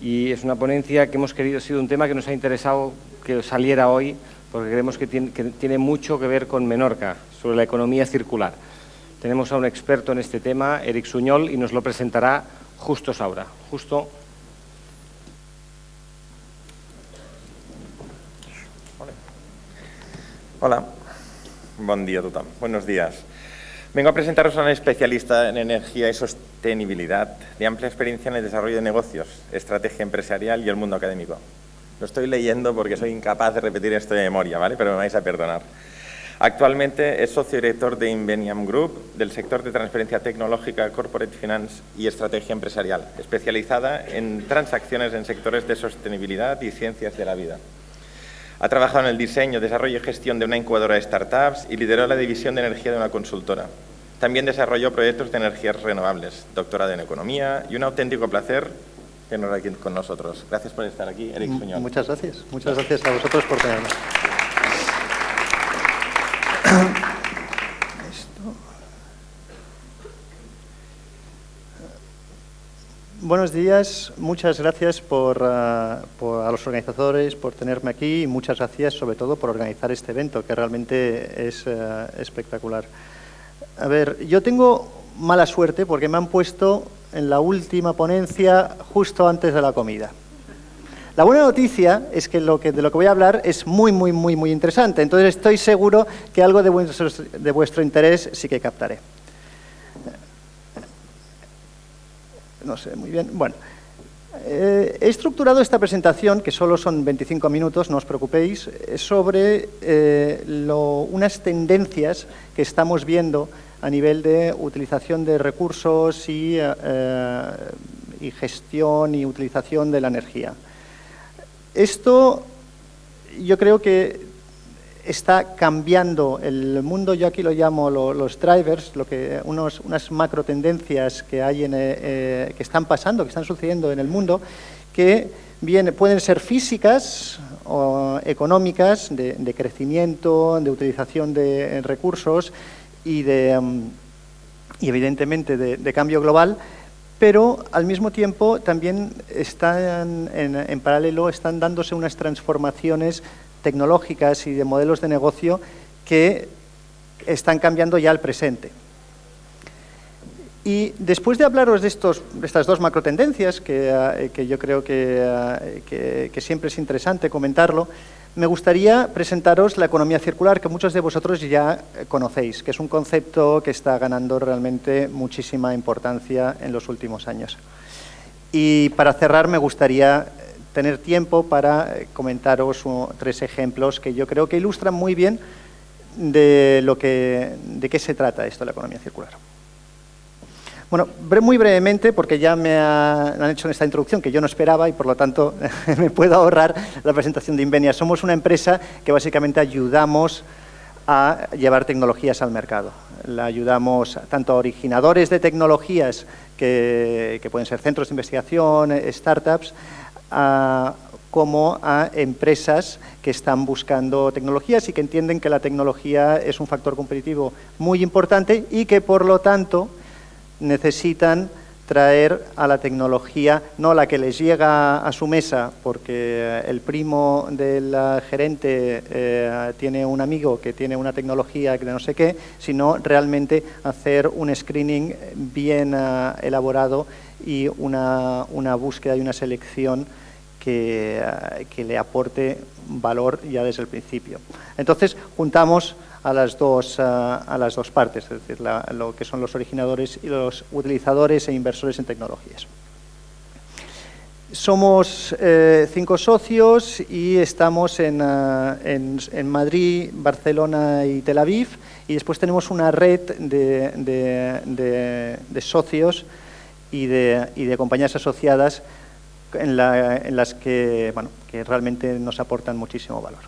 Y es una ponencia que hemos querido, ha sido un tema que nos ha interesado que saliera hoy, porque creemos que tiene mucho que ver con Menorca, sobre la economía circular. Tenemos a un experto en este tema, Eric Suñol, y nos lo presentará Justo Saura. Justo. Hola, bon dia a tothom. Buenos días. Vengo a presentaros a un especialista en energía y sostenibilidad, de amplia experiencia en el desarrollo de negocios, estrategia empresarial y el mundo académico. Lo estoy leyendo porque soy incapaz de repetir esto de memoria, ¿vale? Pero me vais a perdonar. Actualmente es socio director de Inveniam Group, del sector de transferencia tecnológica, corporate finance y estrategia empresarial, especializada en transacciones en sectores de sostenibilidad y ciencias de la vida. Ha trabajado en el diseño, desarrollo y gestión de una incubadora de startups y lideró la división de energía de una consultora. También desarrolló proyectos de energías renovables, doctorado en economía y un auténtico placer tenerlo aquí con nosotros. Gracias por estar aquí, Eric Suñol. Muchas gracias. Muchas gracias a vosotros por tenernos. Buenos días, muchas gracias a los organizadores por tenerme aquí y muchas gracias sobre todo por organizar este evento, que realmente es espectacular. A ver, yo tengo mala suerte porque me han puesto en la última ponencia justo antes de la comida. La buena noticia es que de lo que voy a hablar es muy interesante, entonces estoy seguro que algo de vuestro interés sí que captaré. No sé muy bien. Bueno, he estructurado esta presentación, que solo son 25 minutos, no os preocupéis, sobre unas tendencias que estamos viendo a nivel de utilización de recursos y gestión y utilización de la energía. Esto yo creo que está cambiando el mundo. Yo aquí lo llamo los drivers, unas macro tendencias que hay que están pasando, que están sucediendo en el mundo, que pueden ser físicas o económicas, de crecimiento, de utilización de recursos y evidentemente de cambio global, pero al mismo tiempo también están en paralelo, están dándose unas transformaciones tecnológicas y de modelos de negocio que están cambiando ya el presente. Y después de hablaros de estas dos macrotendencias, que yo creo que siempre es interesante comentarlo, me gustaría presentaros la economía circular, que muchos de vosotros ya conocéis, que es un concepto que está ganando realmente muchísima importancia en los últimos años. Y para cerrar me gustaría tener tiempo para comentaros 3 ejemplos que yo creo que ilustran muy bien de qué se trata esto de la economía circular. Bueno, muy brevemente, porque ya me han hecho esta introducción que yo no esperaba y por lo tanto me puedo ahorrar la presentación de Invenia. Somos una empresa que básicamente ayudamos a llevar tecnologías al mercado. La ayudamos tanto a originadores de tecnologías que pueden ser centros de investigación, startups, como a empresas que están buscando tecnologías y que entienden que la tecnología es un factor competitivo muy importante y que, por lo tanto, necesitan traer a la tecnología, no la que les llega a su mesa, porque el primo del gerente tiene un amigo que tiene una tecnología que no sé qué, sino realmente hacer un screening bien elaborado y una búsqueda y una selección que le aporte valor ya desde el principio. Entonces, juntamos a las dos partes, es decir, lo que son los originadores y los utilizadores e inversores en tecnologías. Somos 5 socios y estamos en Madrid, Barcelona y Tel Aviv, y después tenemos una red de socios y de compañías asociadas en las que realmente nos aportan muchísimo valor.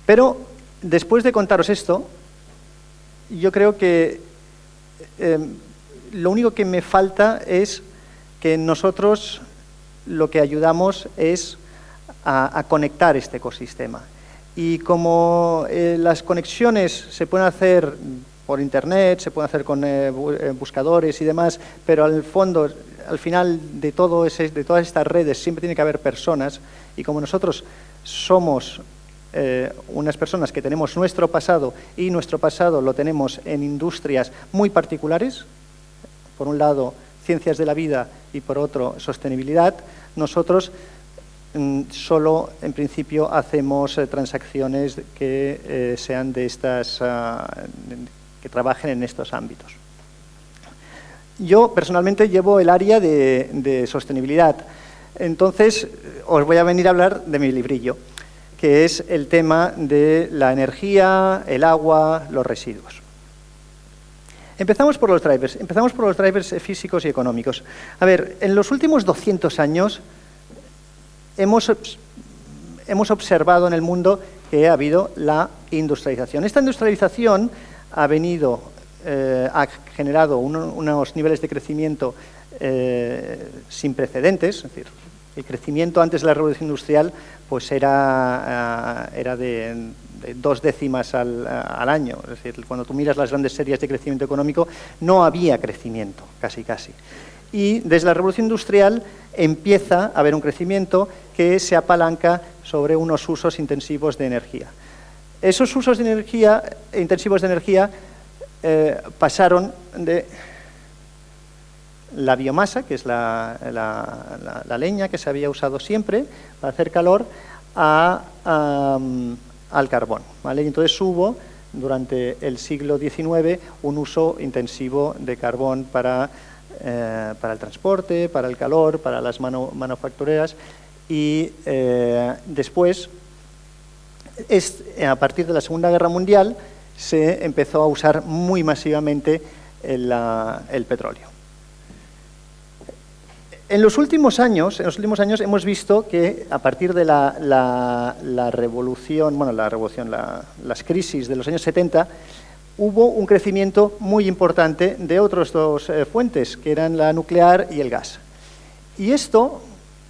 Pero después de contaros esto, yo creo que lo único que me falta es que nosotros lo que ayudamos es a conectar este ecosistema. Y como las conexiones se pueden hacer por internet, se pueden hacer con buscadores y demás, pero al fondo al final de todas estas redes siempre tiene que haber personas, y como nosotros somos unas personas que tenemos nuestro pasado, y nuestro pasado lo tenemos en industrias muy particulares, por un lado ciencias de la vida y por otro sostenibilidad, nosotros solo en principio hacemos transacciones que sean de estas, que trabajen en estos ámbitos. Yo personalmente llevo el área de sostenibilidad, entonces os voy a venir a hablar de mi librillo, que es el tema de la energía, el agua, los residuos. Empezamos por los drivers físicos y económicos. A ver, en los últimos 200 años hemos observado en el mundo que ha habido la industrialización. Esta industrialización ha generado unos niveles de crecimiento sin precedentes, es decir, el crecimiento antes de la revolución industrial pues era de 2 décimas al año. Es decir, cuando tú miras las grandes series de crecimiento económico, no había crecimiento, casi. Y desde la revolución industrial empieza a haber un crecimiento que se apalanca sobre unos usos intensivos de energía. Esos usos intensivos de energía pasaron de la biomasa, que es la leña que se había usado siempre para hacer calor, al carbón, ¿vale? Y entonces hubo, durante el siglo XIX, un uso intensivo de carbón para el transporte, para el calor, para las manufactureras, y después, a partir de la Segunda Guerra Mundial, se empezó a usar muy masivamente el petróleo. En los últimos años hemos visto que a partir de las crisis de los años 70, hubo un crecimiento muy importante de otras 2 fuentes, que eran la nuclear y el gas. Y esto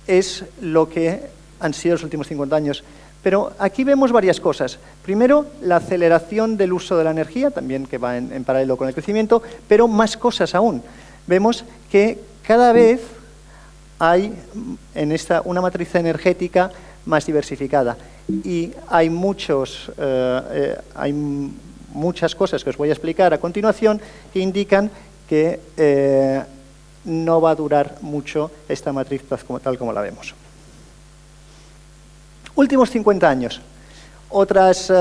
es lo que han sido los últimos 50 años. Pero aquí vemos varias cosas. Primero, la aceleración del uso de la energía, también que va en paralelo con el crecimiento, pero más cosas aún. Vemos que cada vez hay una matriz energética más diversificada y hay muchas cosas que os voy a explicar a continuación que indican que no va a durar mucho esta matriz tal como la vemos. Últimos 50 años. Otros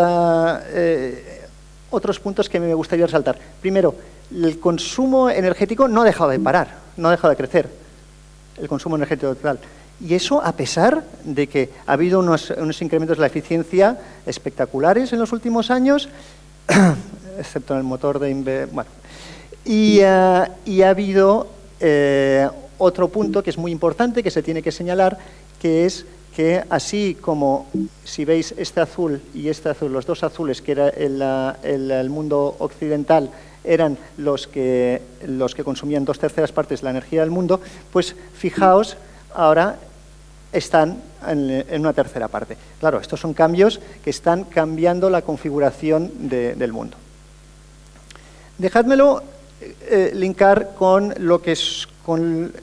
puntos que me gustaría resaltar. Primero, el consumo energético no ha dejado de parar, no ha dejado de crecer. El consumo energético total. Y eso a pesar de que ha habido unos incrementos de la eficiencia espectaculares en los últimos años, excepto en el motor de... Bueno, y ha habido otro punto que es muy importante, que se tiene que señalar, que es que así como, si veis este azul y este azul, los 2 azules, que era el mundo occidental, eran los que consumían 2/3 partes de la energía del mundo, pues fijaos, ahora están en una 1/3 parte. Claro, estos son cambios que están cambiando la configuración del mundo. Dejádmelo linkar con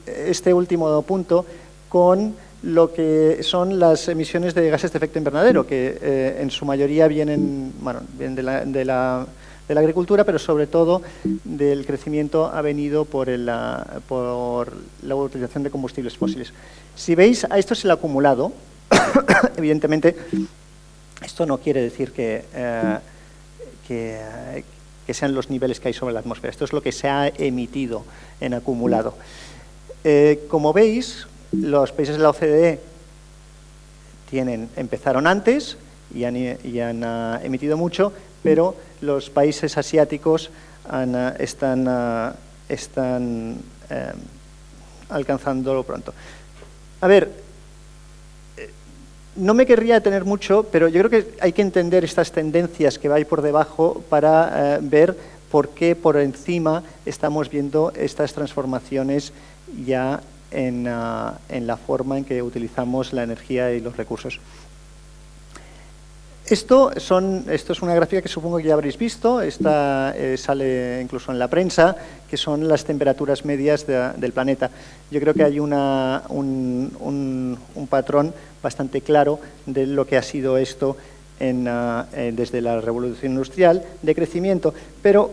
este último punto, con lo que son las emisiones de gases de efecto invernadero, que en su mayoría vienen de la agricultura, pero sobre todo del crecimiento ha venido por la utilización de combustibles fósiles. Si veis, a esto es el acumulado. Evidentemente, esto no quiere decir que sean los niveles que hay sobre la atmósfera. Esto es lo que se ha emitido en acumulado. Como veis, los países de la OCDE empezaron antes y han emitido mucho, pero los países asiáticos están alcanzándolo pronto. A ver, no me querría detener mucho, pero yo creo que hay que entender estas tendencias que hay por debajo para ver por qué por encima estamos viendo estas transformaciones ya en la forma en que utilizamos la energía y los recursos. Esto es una gráfica que supongo que ya habréis visto, esta sale incluso en la prensa, que son las temperaturas medias del planeta. Yo creo que hay un patrón bastante claro de lo que ha sido esto desde la revolución industrial, de crecimiento, pero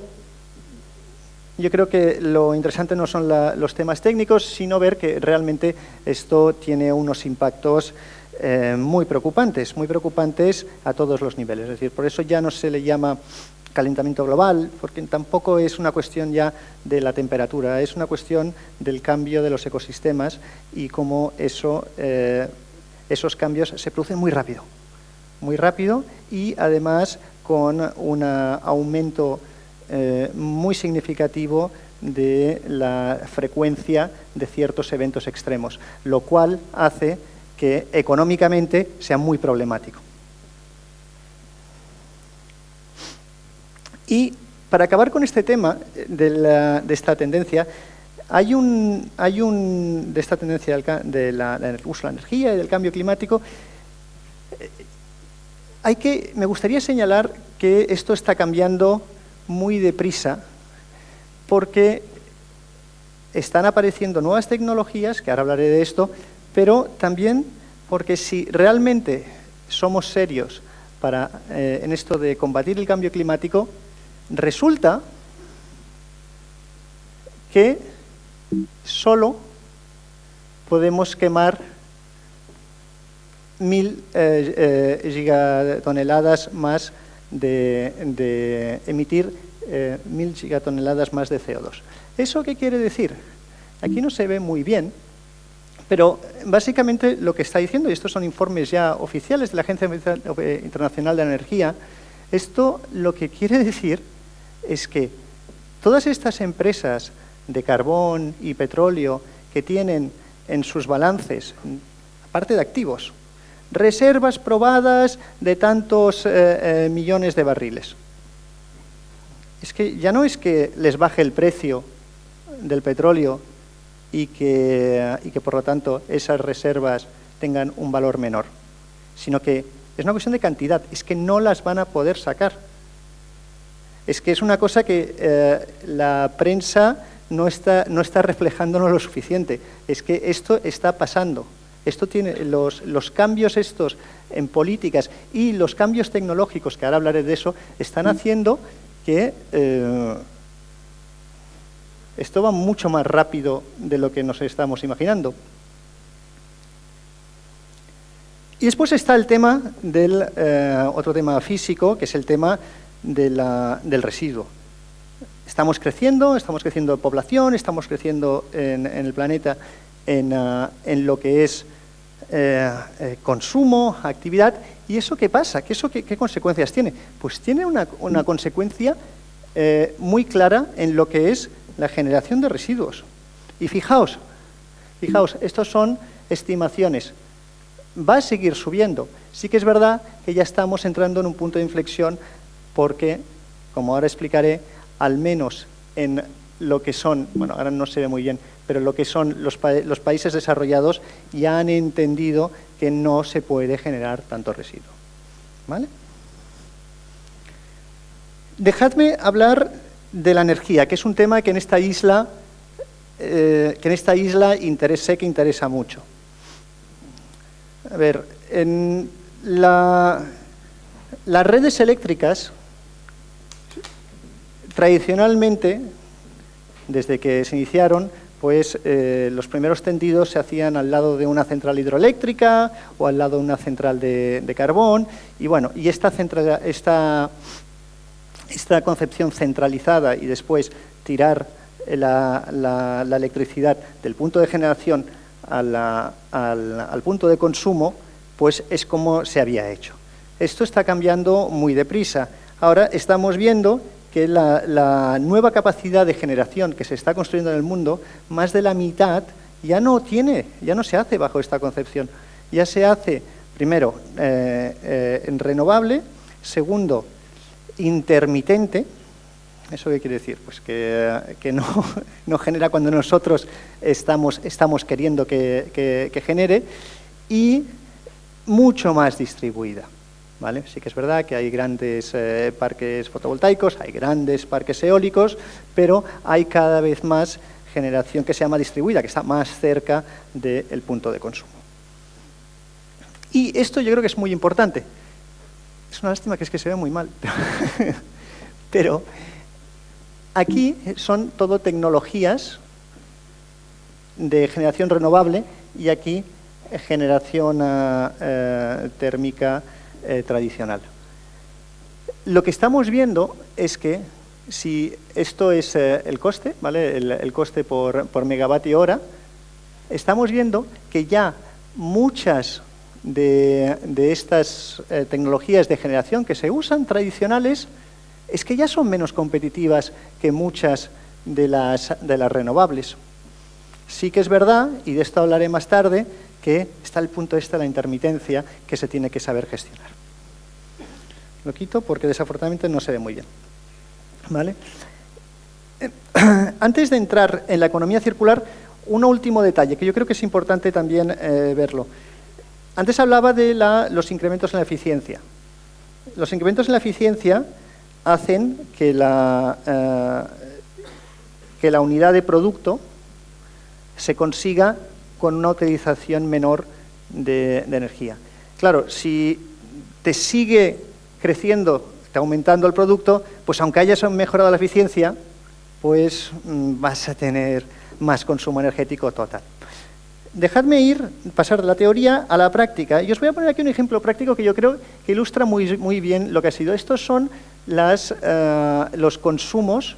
yo creo que lo interesante no son los temas técnicos, sino ver que realmente esto tiene unos impactos muy preocupantes a todos los niveles. Es decir, por eso ya no se le llama calentamiento global, porque tampoco es una cuestión ya de la temperatura, es una cuestión del cambio de los ecosistemas y cómo esos cambios se producen muy rápido y además con un aumento muy significativo de la frecuencia de ciertos eventos extremos, lo cual hace que económicamente sea muy problemático. Y para acabar con este tema de esta tendencia, de esta tendencia de uso de la energía y del cambio climático, me gustaría señalar que esto está cambiando muy deprisa porque están apareciendo nuevas tecnologías, que ahora hablaré de esto, pero también porque si realmente somos serios en esto de combatir el cambio climático, resulta que solo podemos quemar 1000 gigatoneladas más emitir 1000 gigatoneladas más de CO2. ¿Eso qué quiere decir? Aquí no se ve muy bien, pero básicamente lo que está diciendo, y estos son informes ya oficiales de la Agencia Internacional de la Energía, esto lo que quiere decir es que todas estas empresas de carbón y petróleo que tienen en sus balances, aparte de activos, reservas probadas de tantos millones de barriles. Es que ya no es que les baje el precio del petróleo y que por lo tanto esas reservas tengan un valor menor, sino que es una cuestión de cantidad, es que no las van a poder sacar. Es que es una cosa que la prensa no está reflejándonos lo suficiente, es que esto está pasando. Esto tiene los cambios estos en políticas y los cambios tecnológicos, que ahora hablaré de eso, están haciendo que esto va mucho más rápido de lo que nos estamos imaginando. Y después está el tema otro tema físico, que es el tema del residuo. Estamos creciendo en población, estamos creciendo en el planeta en lo que es consumo, actividad. ¿Y eso qué pasa? ¿Qué consecuencias tiene? Pues tiene una consecuencia muy clara en lo que es la generación de residuos. Y fijaos, estos son estimaciones. Va a seguir subiendo. Sí que es verdad que ya estamos entrando en un punto de inflexión porque, como ahora explicaré, al menos en lo que son, bueno, ahora no se ve muy bien, pero lo que son los países desarrollados ya han entendido que no se puede generar tanto residuo. ¿Vale? Dejadme hablar de la energía, que es un tema que en esta isla sé que interesa mucho. A ver, en las redes eléctricas, tradicionalmente, desde que se iniciaron, pues los primeros tendidos se hacían al lado de una central hidroeléctrica o al lado de una central de carbón, y bueno, y esta concepción centralizada y después tirar la electricidad del punto de generación al punto de consumo, pues es como se había hecho. Esto está cambiando muy deprisa. Ahora estamos viendo que la nueva capacidad de generación que se está construyendo en el mundo, más de la mitad ya no se hace bajo esta concepción. Ya se hace, primero, en renovable, segundo, intermitente. ¿Eso qué quiere decir? Pues que no genera cuando nosotros estamos queriendo que genere, y mucho más distribuida. ¿vale? Sí que es verdad que hay grandes parques fotovoltaicos, hay grandes parques eólicos, pero hay cada vez más generación que se llama distribuida, que está más cerca del punto de consumo. Y esto yo creo que es muy importante. Es una lástima que es que se ve muy mal. Pero aquí son todo tecnologías de generación renovable y aquí generación térmica tradicional. Lo que estamos viendo es que si esto es el coste, ¿vale? El coste por megavatio hora, estamos viendo que ya muchas de estas tecnologías de generación que se usan tradicionales es que ya son menos competitivas que muchas de las renovables. Sí que es verdad, y de esto hablaré más tarde, que está el punto de la intermitencia que se tiene que saber gestionar. Lo quito porque desafortunadamente no se ve muy bien. ¿Vale? Antes de entrar en la economía circular, un último detalle que yo creo que es importante también verlo. Antes hablaba de los incrementos en la eficiencia. Los incrementos en la eficiencia hacen que la unidad de producto se consiga con una utilización menor de energía. Claro, si te sigue creciendo, está aumentando el producto, pues aunque hayas mejorado la eficiencia, pues vas a tener más consumo energético total. Dejadme pasar de la teoría a la práctica. Y os voy a poner aquí un ejemplo práctico que yo creo que ilustra muy bien lo que ha sido. Estos son los consumos,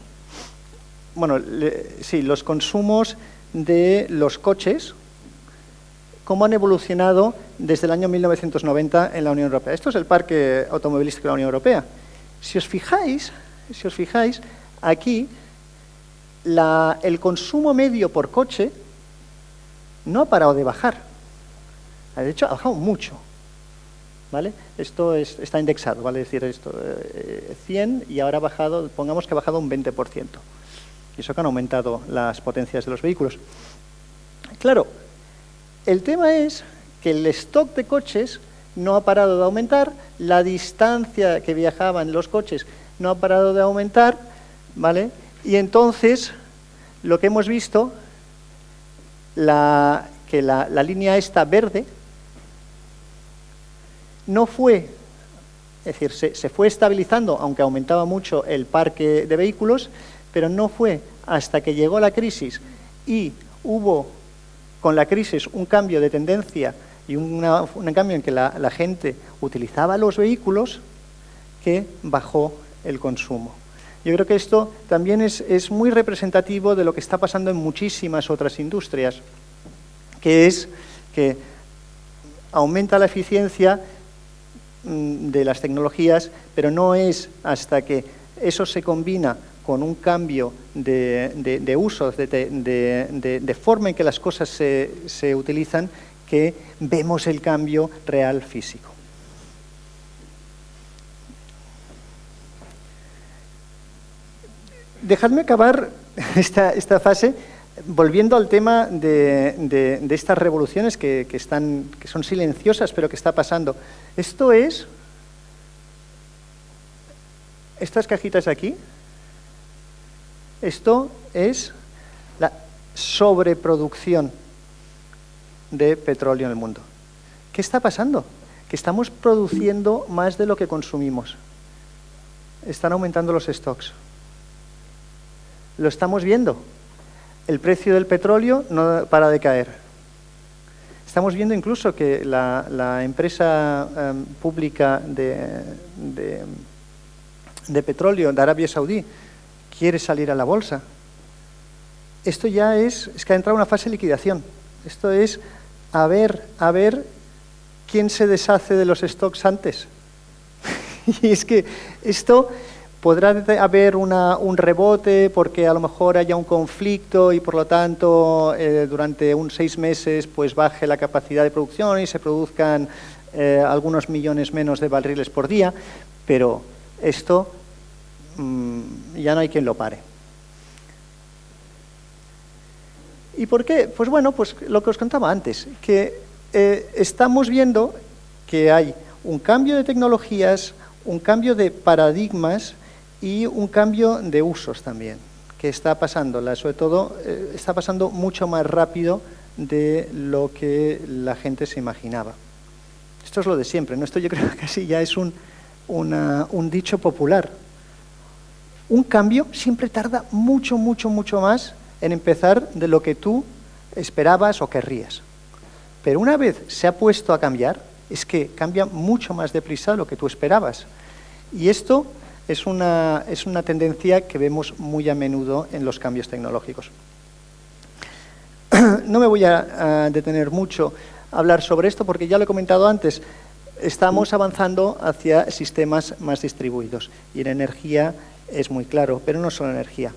los consumos de los coches, cómo han evolucionado desde el año 1990 en la Unión Europea. Esto es el parque automovilístico de la Unión Europea. Si os fijáis, aquí el consumo medio por coche no ha parado de bajar. De hecho, ha bajado mucho. ¿Vale? Esto está indexado, ¿vale? Es decir, esto 100 y ahora ha bajado, pongamos que ha bajado un 20%. Y eso que han aumentado las potencias de los vehículos. Claro, el tema es que el stock de coches no ha parado de aumentar, la distancia que viajaban los coches no ha parado de aumentar, ¿vale? Y entonces, lo que hemos visto, que la línea esta verde no fue, es decir, se fue estabilizando, aunque aumentaba mucho el parque de vehículos, pero no fue hasta que llegó la crisis y hubo con la crisis un cambio de tendencia y un cambio en que la gente utilizaba los vehículos que bajó el consumo. Yo creo que esto también es muy representativo de lo que está pasando en muchísimas otras industrias, que es que aumenta la eficiencia de las tecnologías, pero no es hasta que eso se combina con un cambio de usos, de forma en que las cosas se utilizan, que vemos el cambio real físico. Dejadme acabar esta fase volviendo al tema de estas revoluciones que son silenciosas, pero que está pasando. Esto es, estas cajitas aquí, esto es la sobreproducción de petróleo en el mundo. ¿Qué está pasando? Que estamos produciendo más de lo que consumimos. Están aumentando los stocks. Lo estamos viendo. El precio del petróleo no para de caer. Estamos viendo incluso que la empresa pública de petróleo de Arabia Saudí quiere salir a la bolsa. Esto ya es que ha entrado una fase de liquidación. Esto es a ver quién se deshace de los stocks antes. Y es que esto podrá haber un rebote porque a lo mejor haya un conflicto y por lo tanto durante 6 meses pues baje la capacidad de producción y se produzcan algunos millones menos de barriles por día, pero esto ya no hay quien lo pare. ¿Y por qué? Pues bueno, pues lo que os contaba antes, que estamos viendo que hay un cambio de tecnologías, un cambio de paradigmas y un cambio de usos también, que está pasando, sobre todo está pasando mucho más rápido de lo que la gente se imaginaba. Esto es lo de siempre, ¿no? Esto yo creo que casi ya es un dicho popular. Un cambio siempre tarda mucho más en empezar de lo que tú esperabas o querrías. Pero una vez se ha puesto a cambiar, es que cambia mucho más deprisa de lo que tú esperabas. Y esto es una tendencia que vemos muy a menudo en los cambios tecnológicos. No me voy a detener mucho a hablar sobre esto porque ya lo he comentado antes. Estamos avanzando hacia sistemas más distribuidos y en energía es muy claro, pero no solo energía.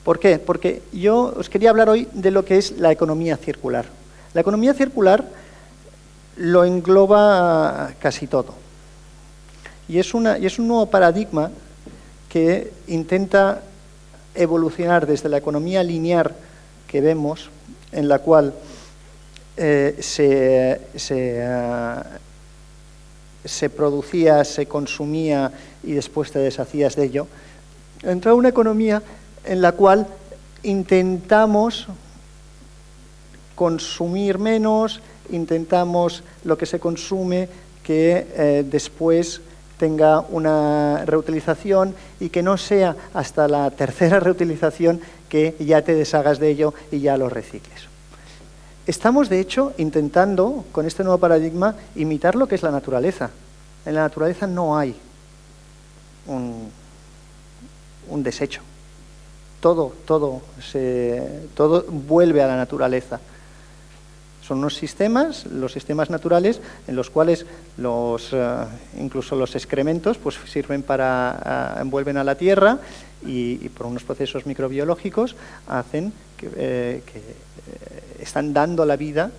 ¿Por qué? Porque yo os quería hablar hoy de lo que es la economía circular. La economía circular lo engloba casi todo. Y es un nuevo paradigma que intenta evolucionar desde la economía lineal que vemos, en la cual se producía, se consumía y después te deshacías de ello, entra a una economía en la cual intentamos consumir menos, intentamos lo que se consume que después tenga una reutilización y que no sea hasta la tercera reutilización que ya te deshagas de ello y ya lo recicles. Estamos, de hecho, intentando, con este nuevo paradigma, imitar lo que es la naturaleza. En la naturaleza no hay un desecho. Todo vuelve a la naturaleza. Son unos sistemas, los sistemas naturales, en los cuales incluso los excrementos pues, sirven para envuelven a la tierra y por unos procesos microbiológicos hacen que están dando la vida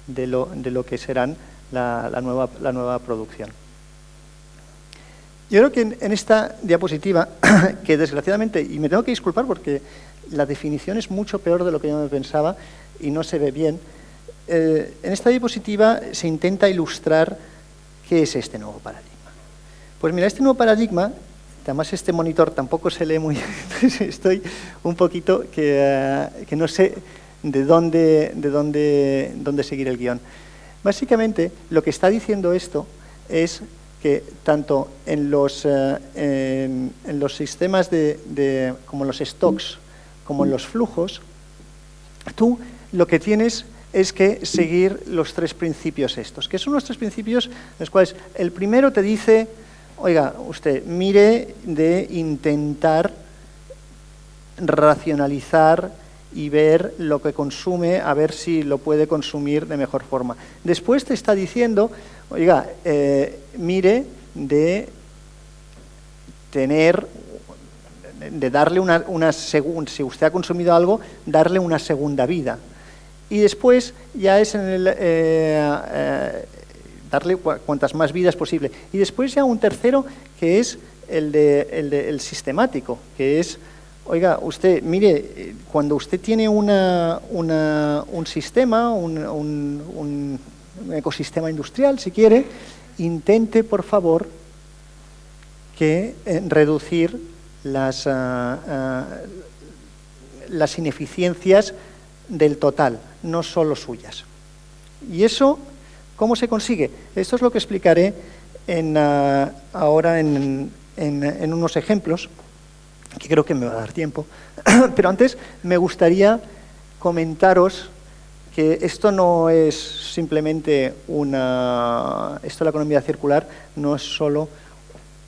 de lo que serán la nueva producción. Yo creo que en esta diapositiva, que desgraciadamente, y me tengo que disculpar porque la definición es mucho peor de lo que yo me pensaba y no se ve bien, en esta diapositiva se intenta ilustrar qué es este nuevo paradigma. Pues mira, este nuevo paradigma, además este monitor tampoco se lee muy bien, estoy un poquito que no sé de dónde seguir el guión. Básicamente, lo que está diciendo esto es que tanto en los sistemas como en los stocks, como en los flujos, tú lo que tienes es que seguir los tres principios estos. ¿Qué son los tres principios? Los cuales el primero te dice, oiga, usted mire de intentar racionalizar y ver lo que consume, a ver si lo puede consumir de mejor forma. Después te está diciendo, oiga, mire de darle si usted ha consumido algo, darle una segunda vida. Y después ya es darle cuantas más vidas posible. Y después ya un tercero que es el sistemático, que es, oiga, usted, mire, cuando usted tiene un sistema, un ecosistema industrial, si quiere, intente, por favor, que reducir las ineficiencias del total, no solo suyas. ¿Y eso cómo se consigue? Esto es lo que explicaré ahora en unos ejemplos, que creo que me va a dar tiempo. Pero antes me gustaría comentaros que esto no es simplemente esto de la economía circular no es solo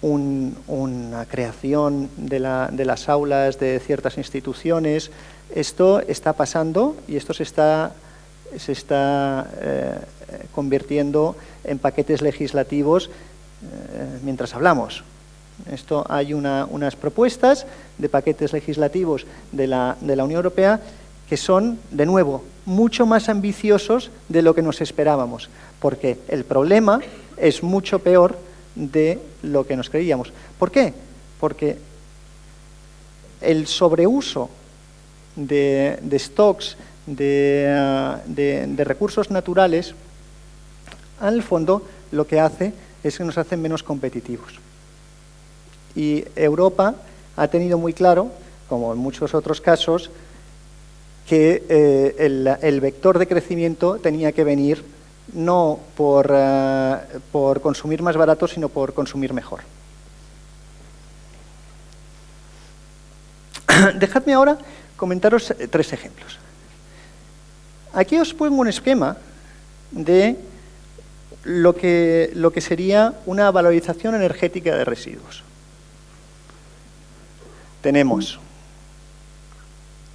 una creación de las aulas de ciertas instituciones. Esto está pasando y esto se está convirtiendo en paquetes legislativos mientras hablamos. Hay unas propuestas de paquetes legislativos de la Unión Europea que son, de nuevo, mucho más ambiciosos de lo que nos esperábamos, porque el problema es mucho peor de lo que nos creíamos. ¿Por qué? Porque el sobreuso de stocks, de recursos naturales, en el fondo lo que hace es que nos hacen menos competitivos. Y Europa ha tenido muy claro, como en muchos otros casos, que el vector de crecimiento tenía que venir no por consumir más barato, sino por consumir mejor. Dejadme ahora comentaros 3 ejemplos. Aquí os pongo un esquema de lo que sería una valorización energética de residuos. Tenemos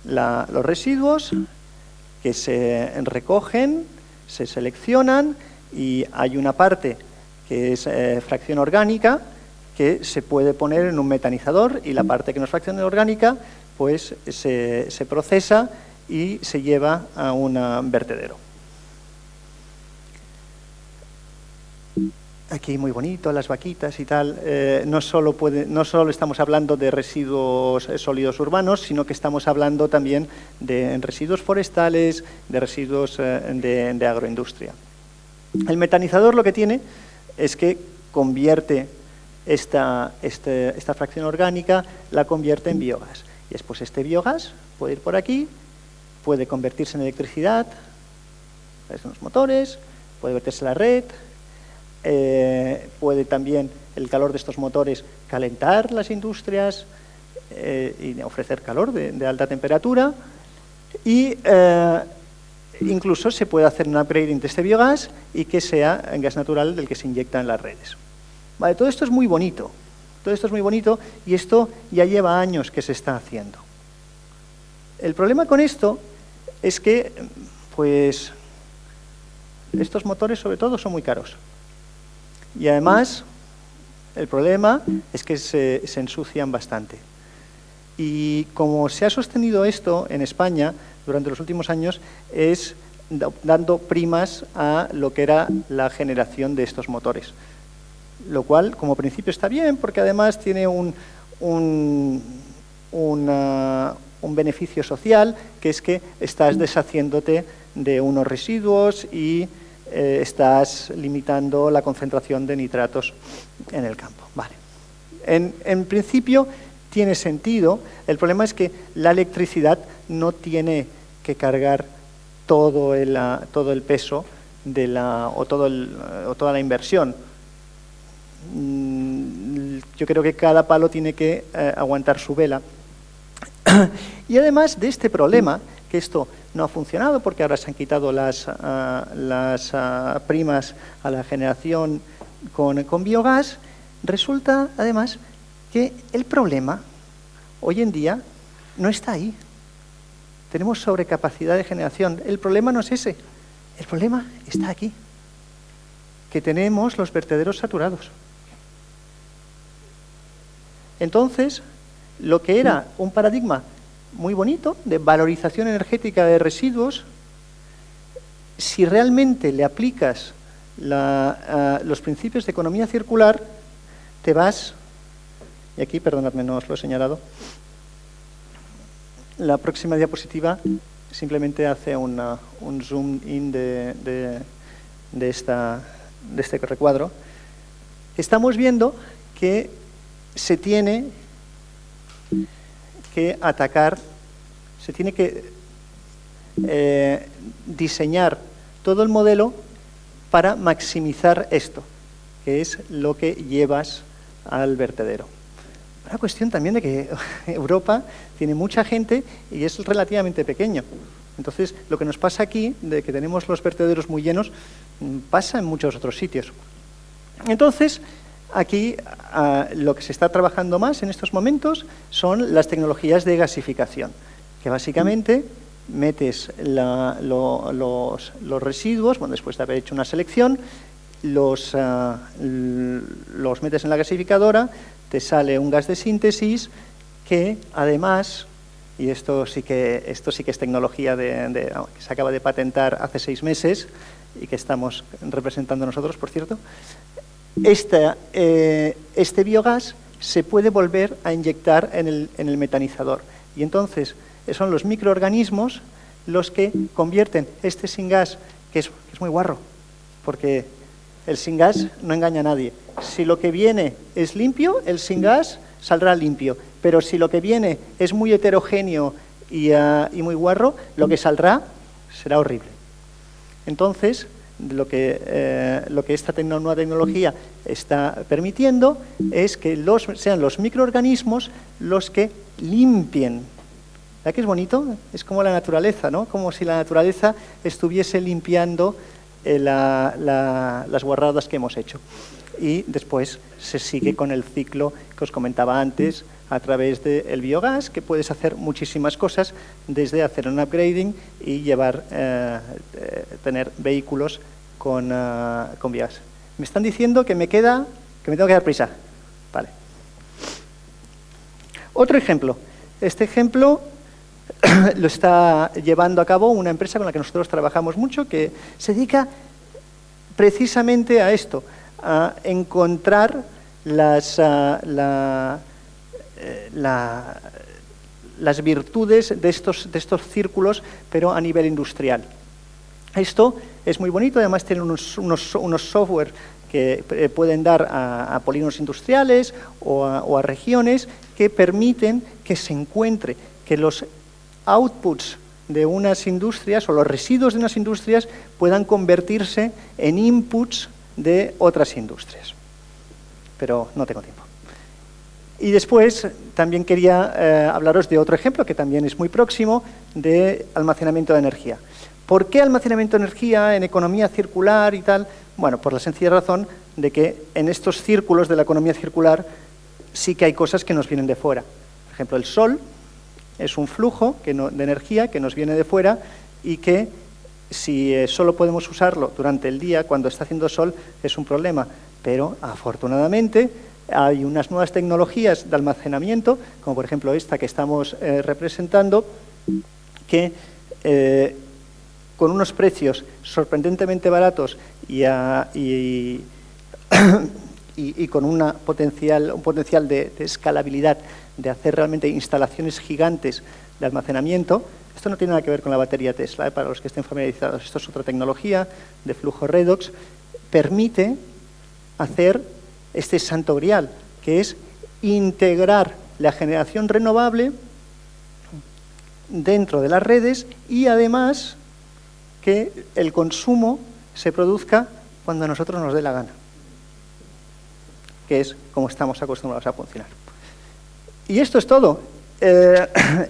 los residuos que se recogen, se seleccionan y hay una parte que es fracción orgánica que se puede poner en un metanizador y la parte que no es fracción orgánica pues se procesa y se lleva a un vertedero. Aquí muy bonito, las vaquitas y tal. No solo estamos hablando de residuos sólidos urbanos, sino que estamos hablando también de residuos forestales, de residuos de agroindustria. El metanizador lo que tiene es que convierte esta fracción orgánica, la convierte en biogás. Y después este biogás puede ir por aquí, puede convertirse en electricidad, en los motores, puede verterse en la red. Puede también el calor de estos motores calentar las industrias y ofrecer calor de alta temperatura y incluso se puede hacer un upgrading de este biogás y que sea gas natural del que se inyecta en las redes. Vale, todo esto es muy bonito, y esto ya lleva años que se está haciendo. El problema con esto es que pues, estos motores sobre todo son muy caros. Y además, el problema es que se ensucian bastante. Y como se ha sostenido esto en España durante los últimos años, es dando primas a lo que era la generación de estos motores. Lo cual, como principio, está bien, porque además tiene un beneficio social, que es que estás deshaciéndote de unos residuos y estás limitando la concentración de nitratos en el campo. Vale. En principio tiene sentido. El problema es que la electricidad no tiene que cargar todo el peso o toda la inversión. Yo creo que cada palo tiene que aguantar su vela. Y además de este problema, que esto no ha funcionado porque ahora se han quitado las primas a la generación con biogás, resulta además que el problema hoy en día no está ahí. Tenemos sobrecapacidad de generación. El problema no es ese. El problema está aquí, que tenemos los vertederos saturados. Entonces, lo que era un paradigma muy bonito de valorización energética de residuos, si realmente le aplicas los principios de economía circular, te vas, y aquí, perdonadme, no os lo he señalado, la próxima diapositiva simplemente hace un zoom in de este recuadro. Estamos viendo que se tiene que atacar, se tiene que diseñar todo el modelo para maximizar esto, que es lo que llevas al vertedero. Una cuestión también de que Europa tiene mucha gente y es relativamente pequeño. Entonces, lo que nos pasa aquí, de que tenemos los vertederos muy llenos, pasa en muchos otros sitios. Entonces, aquí lo que se está trabajando más en estos momentos son las tecnologías de gasificación, que básicamente metes los residuos, bueno, después de haber hecho una selección, los metes en la gasificadora, te sale un gas de síntesis que además, y esto sí que es tecnología que se acaba de patentar hace 6 meses y que estamos representando nosotros, por cierto, este biogás se puede volver a inyectar en el metanizador. Y entonces son los microorganismos los que convierten este syngas, que es muy guarro, porque El sin gas no engaña a nadie. Si lo que viene es limpio, el sin gas saldrá limpio. Pero si lo que viene es muy heterogéneo y muy guarro, lo que saldrá será horrible. Entonces, lo que esta nueva tecnología está permitiendo es que sean los microorganismos los que limpien. ¿Verdad que es bonito? Es como la naturaleza, ¿no? Como si la naturaleza estuviese limpiando las guarradas que hemos hecho. Y después se sigue con el ciclo que os comentaba antes a través del biogás, que puedes hacer muchísimas cosas, desde hacer un upgrading y tener vehículos con biogás. Me están diciendo que me tengo que dar prisa. Vale. Otro ejemplo. Este ejemplo lo está llevando a cabo una empresa con la que nosotros trabajamos mucho, que se dedica precisamente a esto, a encontrar las virtudes de estos círculos, pero a nivel industrial. Esto es muy bonito, además tiene unos software que pueden dar a polígonos industriales o a regiones que permiten que se encuentre que los outputs de unas industrias o los residuos de unas industrias puedan convertirse en inputs de otras industrias. Pero no tengo tiempo. Y después también quería hablaros de otro ejemplo que también es muy próximo, de almacenamiento de energía. ¿Por qué almacenamiento de energía en economía circular y tal? Bueno, por la sencilla razón de que en estos círculos de la economía circular sí que hay cosas que nos vienen de fuera. Por ejemplo, el sol es un flujo de energía que nos viene de fuera y que si solo podemos usarlo durante el día cuando está haciendo sol es un problema. Pero afortunadamente hay unas nuevas tecnologías de almacenamiento, como por ejemplo esta que estamos representando, que con unos precios sorprendentemente baratos y con un potencial de escalabilidad, de hacer realmente instalaciones gigantes de almacenamiento. Esto no tiene nada que ver con la batería Tesla, para los que estén familiarizados. Esto es otra tecnología de flujo redox. Permite hacer este santo grial, que es integrar la generación renovable dentro de las redes y además que el consumo se produzca cuando a nosotros nos dé la gana, que es como estamos acostumbrados a funcionar. Y esto es todo.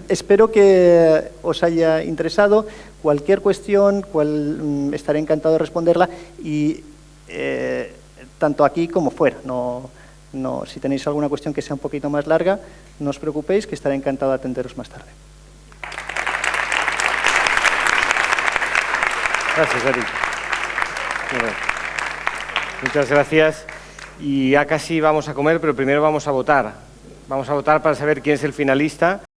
Espero que os haya interesado. Cualquier cuestión, estaré encantado de responderla, y tanto aquí como fuera. Si tenéis alguna cuestión que sea un poquito más larga, no os preocupéis, que estaré encantado de atenderos más tarde. Gracias, Eric. Muchas gracias. Y ya casi vamos a comer, pero primero vamos a votar. Vamos a votar para saber quién es el finalista.